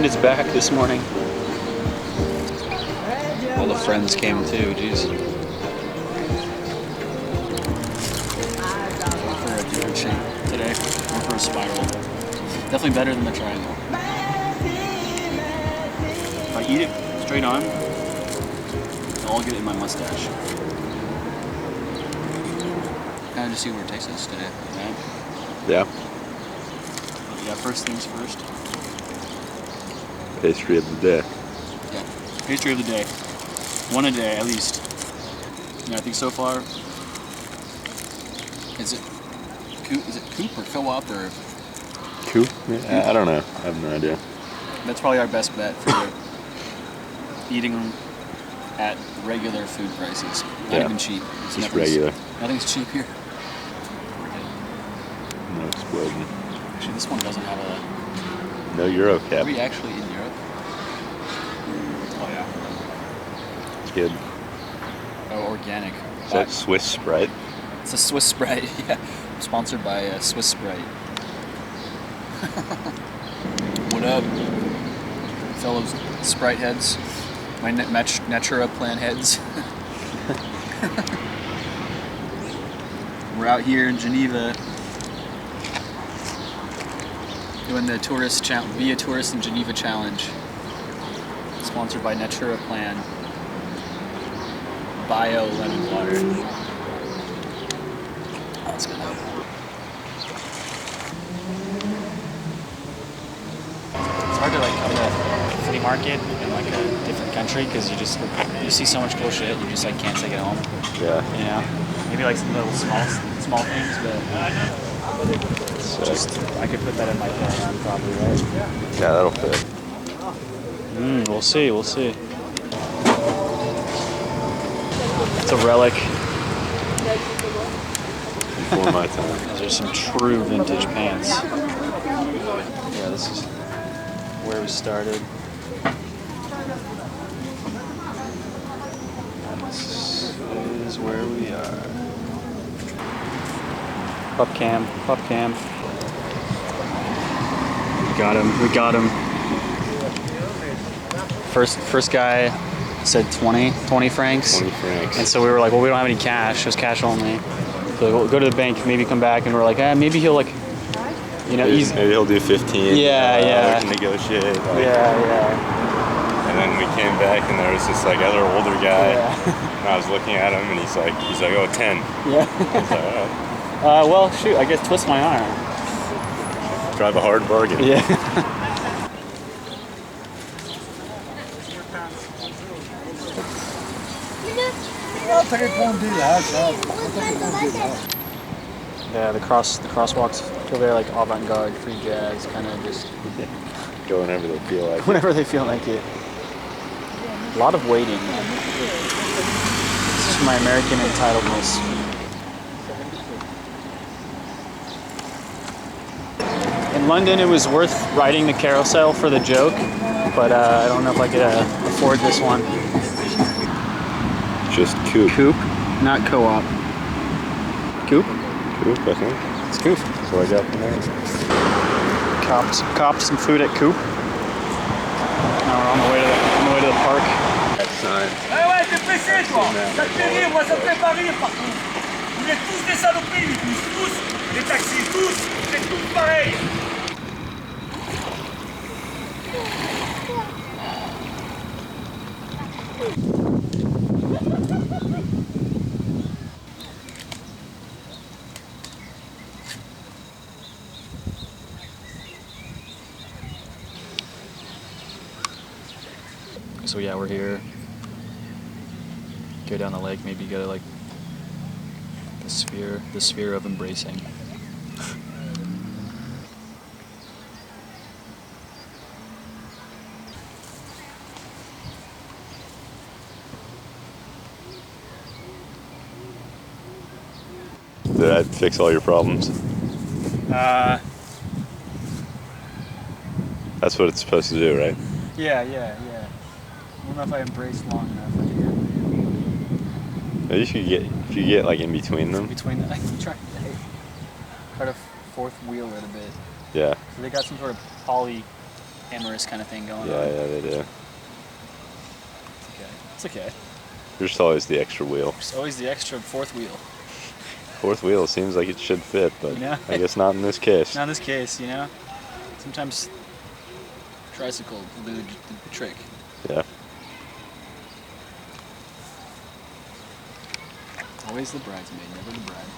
friend is back this morning. All the friends came too, jeez. Going for a different shape today. Going for a spiral. Definitely better than the triangle. If I eat it straight on, I'll get it in my mustache. Kind of just see where it takes us today, right? Yeah. Yeah, first things first. Pastry of the day. Yeah, pastry of the day. One a day, at least. Yeah, I think so far, is it coop or co-op or? Coop? Yeah, I don't know. I have no idea. That's probably our best bet for eating them at regular food prices. Not even cheap. Just regular. Nothing's cheap here. No explosion. Actually, this one doesn't have a... No Euro cap. Are we actually in Europe? Oh, yeah. It's good. Oh, organic. Is that Swiss Sprite? It's a Swiss Sprite, yeah. Sponsored by Swiss Sprite. What up, fellow Sprite heads? My Natura plan heads. We're out here in Geneva doing the Be a Tourist in Geneva challenge. Sponsored by Natura Plan Bio Lemon Water. That's good. It's hard to like come to a flea market in like a different country because you see so much cool shit. You just like can't take it home. Yeah. You know, maybe like some little small things, but just I could put that in my pan probably, right? Yeah, that'll fit. We'll see. It's a relic. Before my time. Those are some true vintage pants. Yeah, this is where we started. And this is where we are. Pup cam. We got him. First guy said 20 francs. 20 francs. And so we were like, well, we don't have any cash. It was cash only. So we'll go to the bank, maybe come back, and we're like, maybe he'll like, you know, maybe he'll do 15. Yeah. We can negotiate. Like, Yeah. And then we came back, and there was this like other older guy. Yeah. And I was looking at him, and he's like, oh, 10. Yeah. I was like, all right. Well, shoot, I guess twist my arm. Drive a hard bargain. Yeah. Yeah, the crosswalks feel very like avant-garde, free jazz, kind of just Go whenever they feel like whenever they feel like it. A lot of waiting. This is my American entitledness. In London, it was worth riding the carousel for the joke, but I don't know if I could afford this one. Just coop. Coop, not co-op. Coop? Coop, I think. It's Coop. That's what I got from there. Copped some food at Coop. Now we're on the way to the park. That sign. Ouais, t'es pressé, toi. Ça te fait rire, moi ça me fait pas rire, par contre. Vous êtes tous des saloperies, tous. Les taxis, tous. C'est tous pareil. So yeah, we're here. Go down the lake, maybe go to like the sphere of embracing. Did that fix all your problems? That's what it's supposed to do, right? Yeah. I don't know if I embraced long enough. Maybe if you get like in between them. Between the, I can try to fourth wheel it a bit. Yeah. So they got some sort of poly amorous kind of thing going on. Yeah, they do. It's okay. There's just always the extra wheel. There's always the extra fourth wheel. Fourth wheel seems like it should fit, but Yeah. I guess not in this case. Not in this case, you know? Sometimes tricycle will do the trick. Yeah. Always the bridesmaid, never the bride.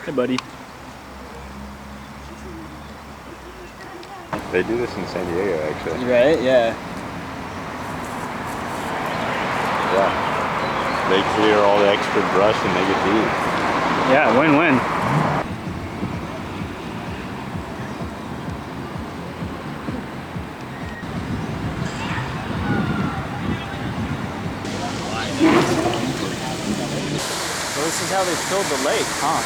Hey, buddy. They do this in San Diego, actually. Right? Yeah. Yeah. They clear all the extra brush and make it deep. Yeah, win-win. So this is how they filled the lake, huh?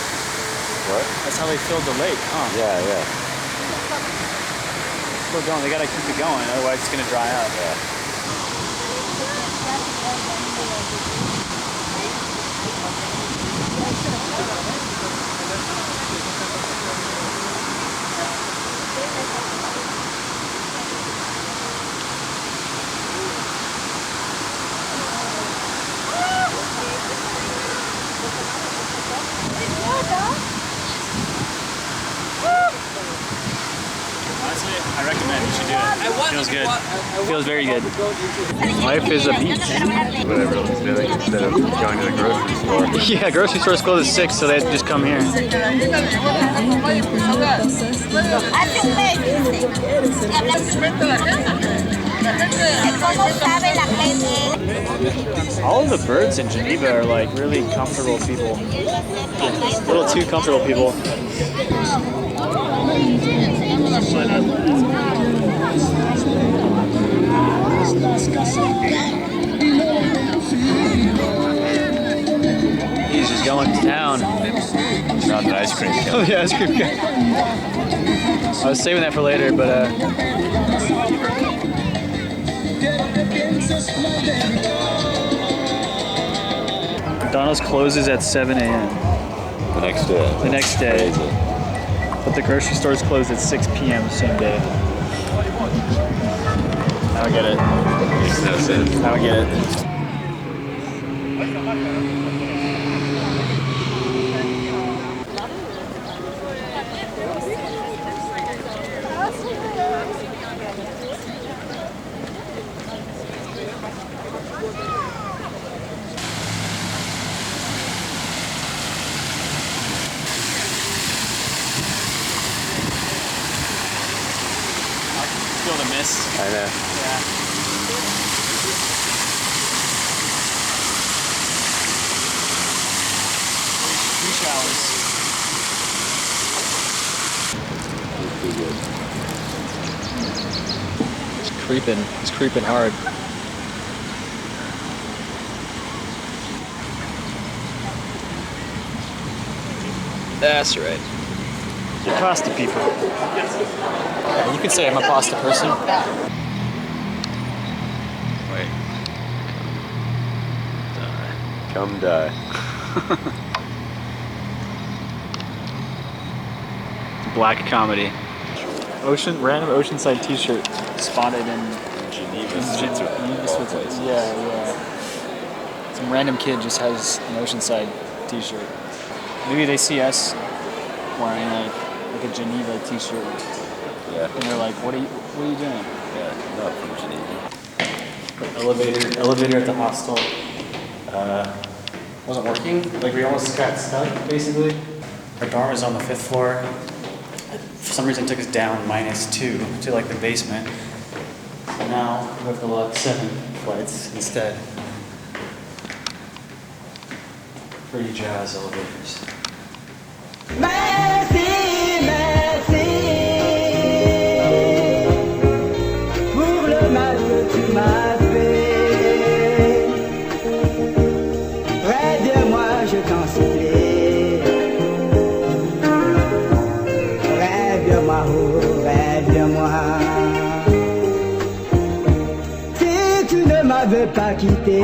What? That's how they filled the lake, huh? Yeah. Still going. They gotta keep it going, otherwise it's gonna dry up. Yeah. Honestly, I recommend you should do it. Feels good. Feels very good. Life is a beach. What everyone's doing instead of going to the grocery store. Yeah, grocery stores close at 6, so they just come here. All of the birds in Geneva are like really comfortable people. A little too comfortable people. He's just going to town. Not an ice cream Oh yeah, ice cream guy. I was saving that for later, but McDonald's closes at 7 a.m. The next day. The next day. Crazy. But the grocery stores close at 6 p.m. the same day. I don't get it. Makes no sense. I don't get it. Feel the mist. I know. Yeah. Three showers. Too good. It's creeping. It's creeping hard. That's right. You're pasta people. Yeah, you could say I'm a pasta person. Wait. Come die. Black comedy. Random Oceanside t-shirt spotted in Geneva, Geneva, Switzerland. Yeah. Some random kid just has an Oceanside t-shirt. Maybe they see us wearing like a Geneva t-shirt. Yeah. And they're like, what are you doing? Yeah, not from Geneva. Elevator at the hostel wasn't working. Like we almost got stuck basically. Our dorm is on the 5th floor. For some reason it took us down -2 to like the basement. So now we have to log 7 flights instead. Pretty jazz elevators. Merci, merci pour le mal que tu m'as fait. Près de moi, je t'en supplie. Rêve de moi, oh, rêve de moi. Si tu ne m'avais pas quitté.